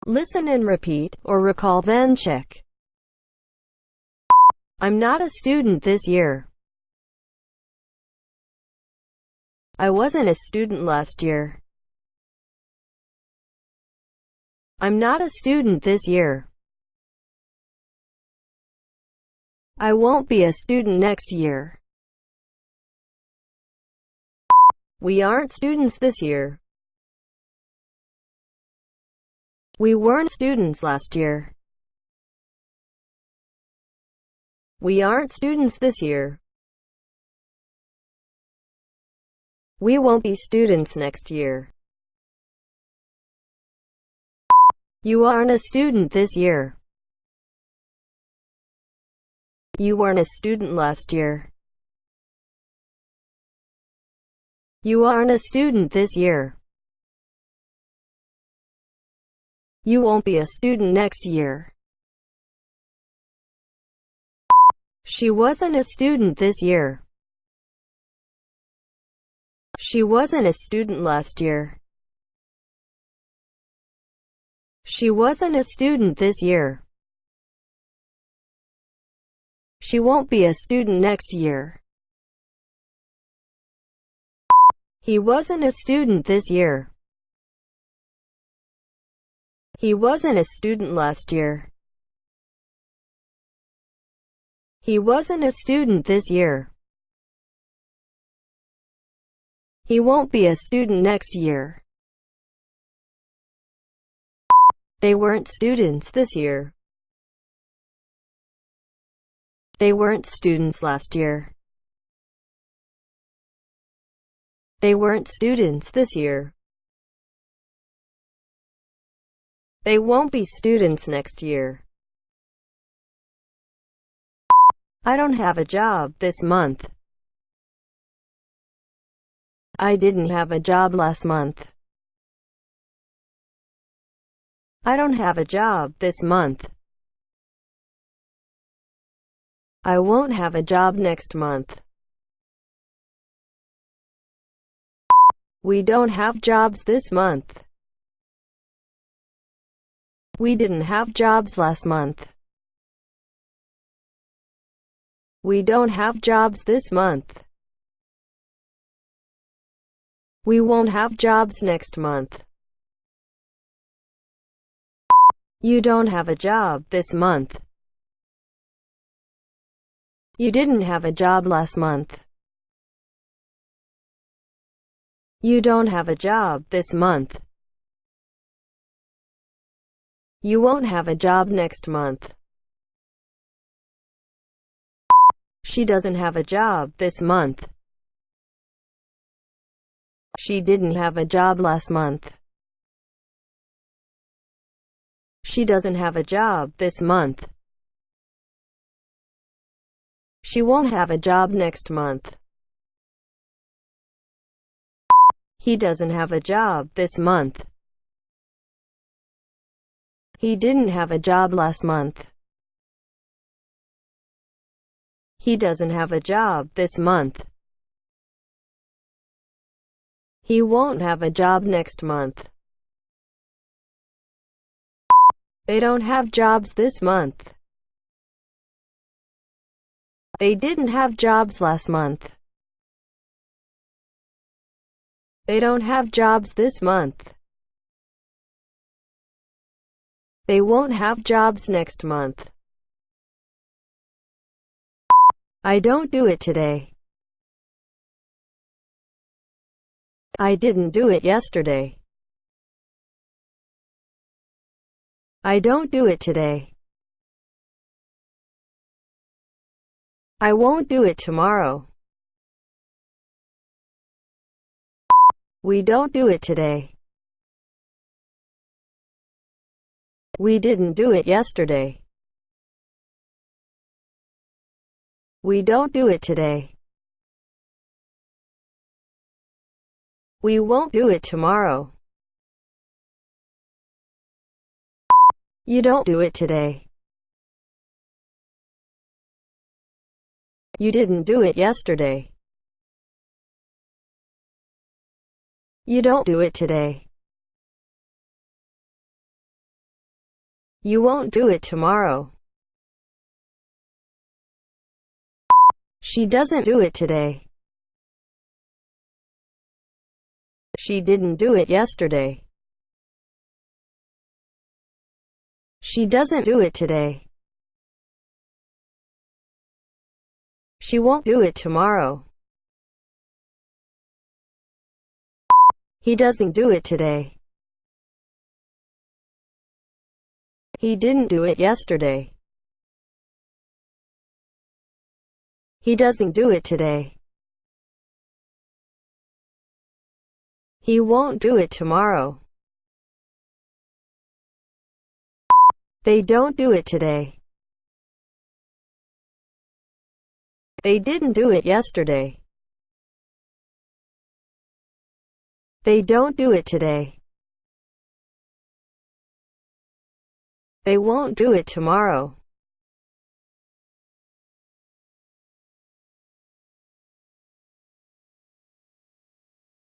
Listen and repeat, or recall then check. I'm not a student this year. I wasn't a student last year. I'm not a student this year. I won't be a student next year. We aren't students this year. We weren't students last year. We aren't students this year. We won't be students next year. You aren't a student this year. You weren't a student last year. You aren't a student this year. You won't be a student next year. She wasn't a student this year. She wasn't a student last year. She wasn't a student this year. She won't be a student next year. He wasn't a student this year. He wasn't a student last year. He wasn't a student this year. He won't be a student next year. They weren't students this year. They weren't students last year. They weren't students this year. They won't be students next year. I don't have a job this month. I didn't have a job last month. I don't have a job this month. I won't have a job next month. We don't have jobs this month. We didn't have jobs last month. We don't have jobs this month. We won't have jobs next month. You don't have a job this month. You didn't have a job last month. You don't have a job this month. You won't have a job next month. She doesn't have a job this month. She didn't have a job last month. She doesn't have a job this month. She won't have a job next month. He doesn't have a job this month. He didn't have a job last month. He doesn't have a job this month. He won't have a job next month. They don't have jobs this month. They didn't have jobs last month. They don't have jobs this month. They won't have jobs next month. I don't do it today. I didn't do it yesterday. I don't do it today. I won't do it tomorrow. We don't do it today. We didn't do it yesterday. We don't do it today. We won't do it tomorrow. You don't do it today. You didn't do it yesterday. You don't do it today. You won't do it tomorrow. She doesn't do it today. She didn't do it yesterday. She doesn't do it today. She won't do it tomorrow. He doesn't do it today. He didn't do it yesterday. He doesn't do it today. He won't do it tomorrow. They don't do it today. They didn't do it yesterday. They don't do it today. They won't do it tomorrow.